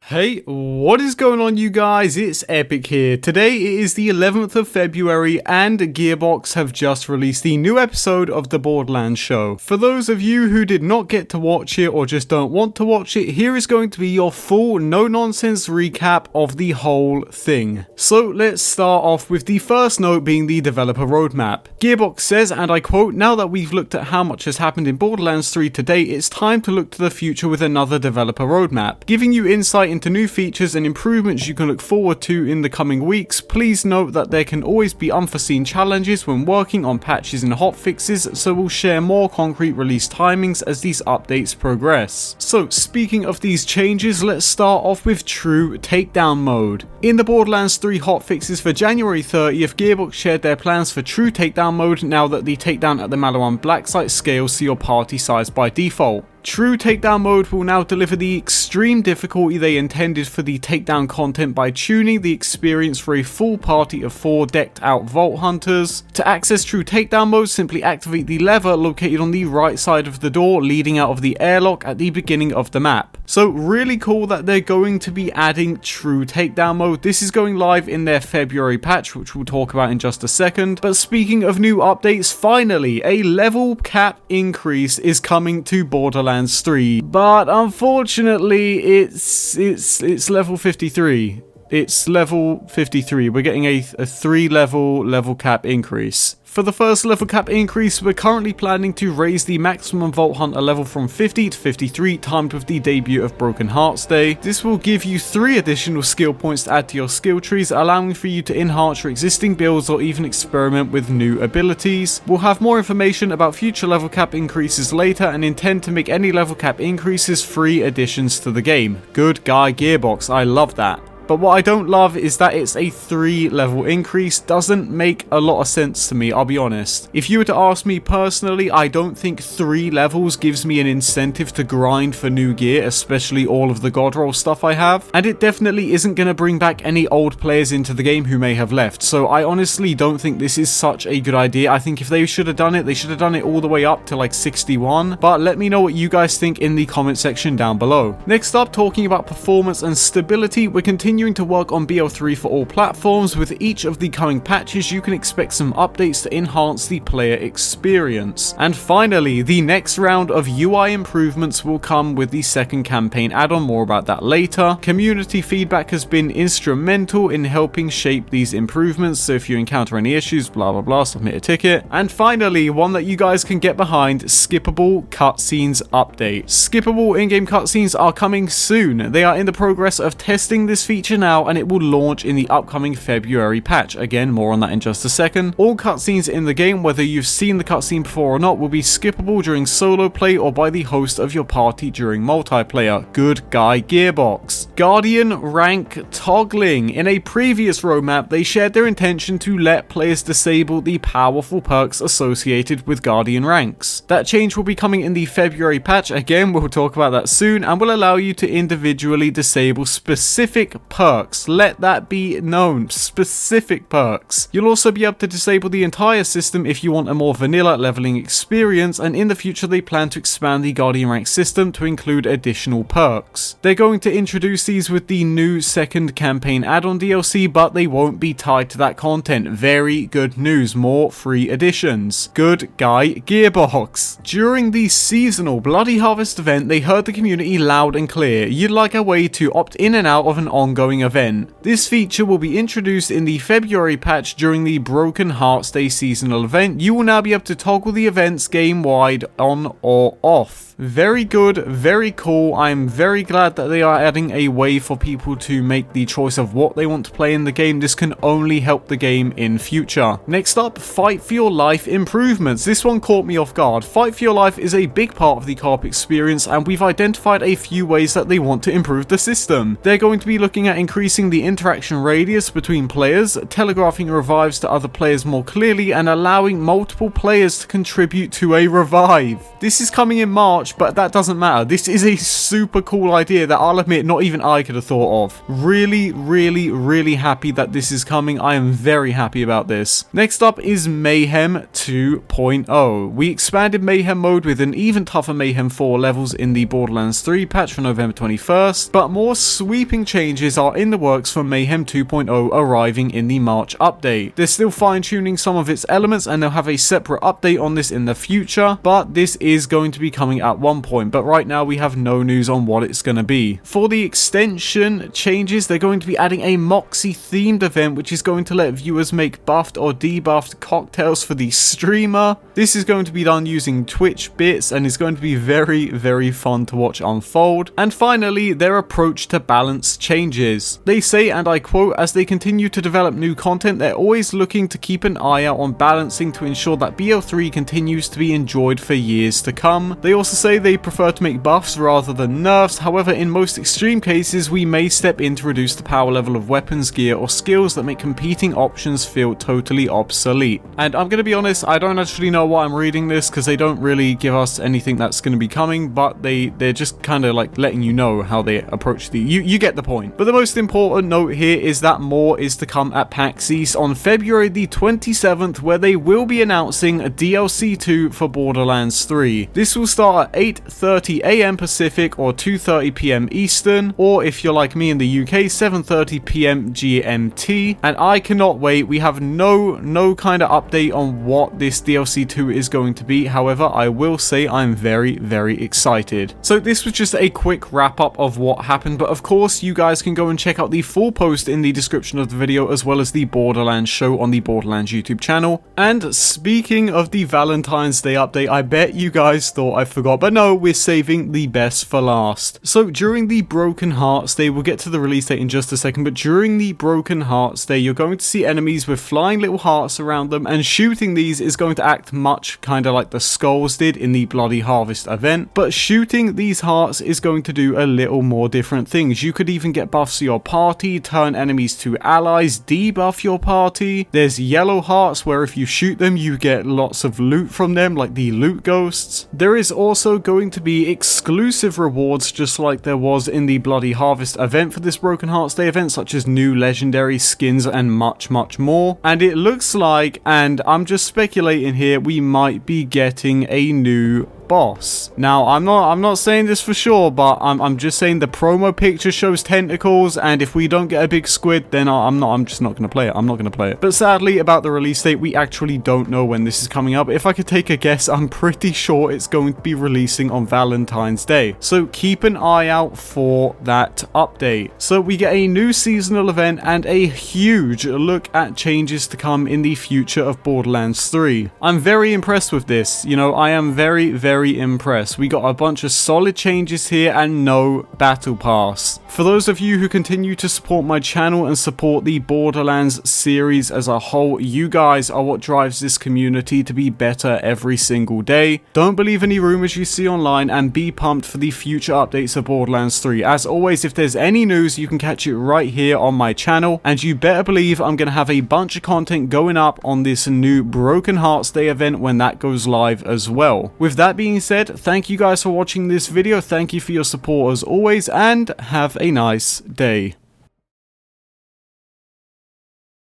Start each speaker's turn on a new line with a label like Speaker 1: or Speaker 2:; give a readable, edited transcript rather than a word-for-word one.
Speaker 1: Hey, what is going on you guys? It's Epic here. Today it is the 11th of February and Gearbox have just released the new episode of the Borderlands show. For those of you who did not get to watch it or just don't want to watch it, here is going to be your full no-nonsense recap of the whole thing. So let's start off with the first note being the developer roadmap. Gearbox says, and I quote, "Now that we've looked at how much has happened in Borderlands 3 to date, it's time to look to the future with another developer roadmap. Giving you insight into new features and improvements you can look forward to in the coming weeks. Please note that there can always be unforeseen challenges when working on patches and hotfixes, so we'll share more concrete release timings as these updates progress." So speaking of these changes, let's start off with True Takedown mode. In the Borderlands 3 hotfixes for January 30th, Gearbox shared their plans for True Takedown mode now that the takedown at the Malawan Black Site scales to your party size by default. True Takedown mode will now deliver the extreme difficulty they intended for the takedown content by tuning the experience for a full party of 4 decked out Vault Hunters. To access True Takedown mode, simply activate the lever located on the right side of the door leading out of the airlock at the beginning of the map. So really cool that they're going to be adding True Takedown mode. This is going live in their February patch, which we'll talk about in just a second. But speaking of new updates, finally a level cap increase is coming to Borderlands 3, but unfortunately it's level 53. It's level 53. We're getting a 3 level cap increase. For the first level cap increase, we're currently planning to raise the maximum Vault Hunter level from 50 to 53, timed with the debut of Broken Hearts Day. This will give you 3 additional skill points to add to your skill trees, allowing for you to enhance your existing builds or even experiment with new abilities. We'll have more information about future level cap increases later and intend to make any level cap increases free additions to the game. Good guy Gearbox, I love that. But what I don't love is that it's a 3 level increase. Doesn't make a lot of sense to me, I'll be honest. If you were to ask me personally, I don't think 3 levels gives me an incentive to grind for new gear, especially all of the god roll stuff I have. And it definitely isn't going to bring back any old players into the game who may have left. So I honestly don't think this is such a good idea. I think if they should have done it, they should have done it all the way up to like 61. But let me know what you guys think in the comment section down below. Next up, talking about performance and stability, we're continuing to work on BL3 for all platforms. With each of the coming patches, you can expect some updates to enhance the player experience. And finally, the next round of UI improvements will come with the second campaign add-on. More about that later. Community feedback has been instrumental in helping shape these improvements, so if you encounter any issues, blah blah blah, submit a ticket. And finally, one that you guys can get behind, Skippable Cutscenes update. Skippable in-game cutscenes are coming soon. They are in the progress of testing this feature now, and it will launch in the upcoming February patch. Again, more on that in just a second. All cutscenes in the game, whether you've seen the cutscene before or not, will be skippable during solo play or by the host of your party during multiplayer. Good guy Gearbox. Guardian rank toggling. In a previous roadmap, they shared their intention to let players disable the powerful perks associated with Guardian ranks. That change will be coming in the February patch. Again, we'll talk about that soon, and will allow you to individually disable specific perks. Let that be known. Specific perks. You'll also be able to disable the entire system if you want a more vanilla leveling experience, and in the future they plan to expand the Guardian rank system to include additional perks. They're going to introduce these with the new second campaign add-on DLC, but they won't be tied to that content. Very good news. More free additions. Good guy Gearbox. During the seasonal Bloody Harvest event, they heard the community loud and clear. You'd like a way to opt in and out of an ongoing event. This feature will be introduced in the February patch during the Broken Hearts Day seasonal event. You will now be able to toggle the events game-wide on or off. Very good, very cool. I'm very glad that they are adding a way for people to make the choice of what they want to play in the game. This can only help the game in future. Next up, Fight for Your Life improvements. This one caught me off guard. Fight for Your Life is a big part of the co-op experience, and we've identified a few ways that they want to improve the system. They're going to be looking at increasing the interaction radius between players, telegraphing revives to other players more clearly, and allowing multiple players to contribute to a revive. This is coming in March, but that doesn't matter. This is a super cool idea that I'll admit not even I could have thought of. Really happy that this is coming. I am very happy about this. Next up is Mayhem 2.0. We expanded Mayhem mode with an even tougher Mayhem 4 levels in the Borderlands 3 patch for November 21st, but more sweeping changes are in the works for Mayhem 2.0 arriving in the March update. They're still fine-tuning some of its elements and they'll have a separate update on this in the future, but this is going to be coming at one point, but right now we have no news on what it's going to be. For the extension changes, they're going to be adding a Moxie themed event which is going to let viewers make buffed or debuffed cocktails for the streamer. This is going to be done using Twitch bits and is going to be very fun to watch unfold. And finally, their approach to balance changes. They say, and I quote, "As they continue to develop new content, they're always looking to keep an eye out on balancing to ensure that BO3 continues to be enjoyed for years to come." They also say they prefer to make buffs rather than nerfs. However, in most extreme cases, we may step in to reduce the power level of weapons, gear, or skills that make competing options feel totally obsolete. And I'm going to be honest, I don't actually know why I'm reading this because they don't really give us anything that's going to be coming, but they're just kind of like letting you know how they approach the... You get the point. But the most important note here is that more is to come at PAX East on February the 27th, where they will be announcing a DLC 2 for Borderlands 3. This will start at 8:30 AM Pacific or 2:30 PM Eastern, or if you're like me in the UK, 7:30 PM GMT, and I cannot wait. We have no kind of update on what this DLC 2 is going to be. However, I will say I'm very excited. So this was just a quick wrap up of what happened, but of course you guys can go and check out the full post in the description of the video, as well as the Borderlands show on the Borderlands YouTube channel. And speaking of the Valentine's Day update, I bet you guys thought I forgot, but no, we're saving the best for last. So during the Broken Hearts Day, we'll get to the release date in just a second, but during the Broken Hearts Day, you're going to see enemies with flying little hearts around them, and shooting these is going to act much kind of like the skulls did in the Bloody Harvest event, but shooting these hearts is going to do a little more different things. You could even get buffs to your party, turn enemies to allies, debuff your party. There's yellow hearts where if you shoot them, you get lots of loot from them, like the loot ghosts. There is also going to be exclusive rewards, just like there was in the Bloody Harvest event for this Broken Hearts Day event, such as new legendary skins and much more. And it looks like, and I'm just speculating here, we might be getting a new boss. Now, I'm not saying this for sure, but I'm just saying the promo picture shows tentacles, and if we don't get a big squid, then I'm just not going to play it. I'm not going to play it. But sadly, about the release date, we actually don't know when this is coming up. If I could take a guess, I'm pretty sure it's going to be releasing on Valentine's Day. So keep an eye out for that update. So we get a new seasonal event and a huge look at changes to come in the future of Borderlands 3. I'm very impressed with this. You know, I am very impressed. We got a bunch of solid changes here and no battle pass. For those of you who continue to support my channel and support the Borderlands series as a whole, you guys are what drives this community to be better every single day. Don't believe any rumors you see online and be pumped for the future updates of Borderlands 3. As always, if there's any news, you can catch it right here on my channel, and you better believe I'm going to have a bunch of content going up on this new Broken Hearts Day event when that goes live as well. With that being said, thank you guys for watching this video, thank you for your support as always, and have a nice day.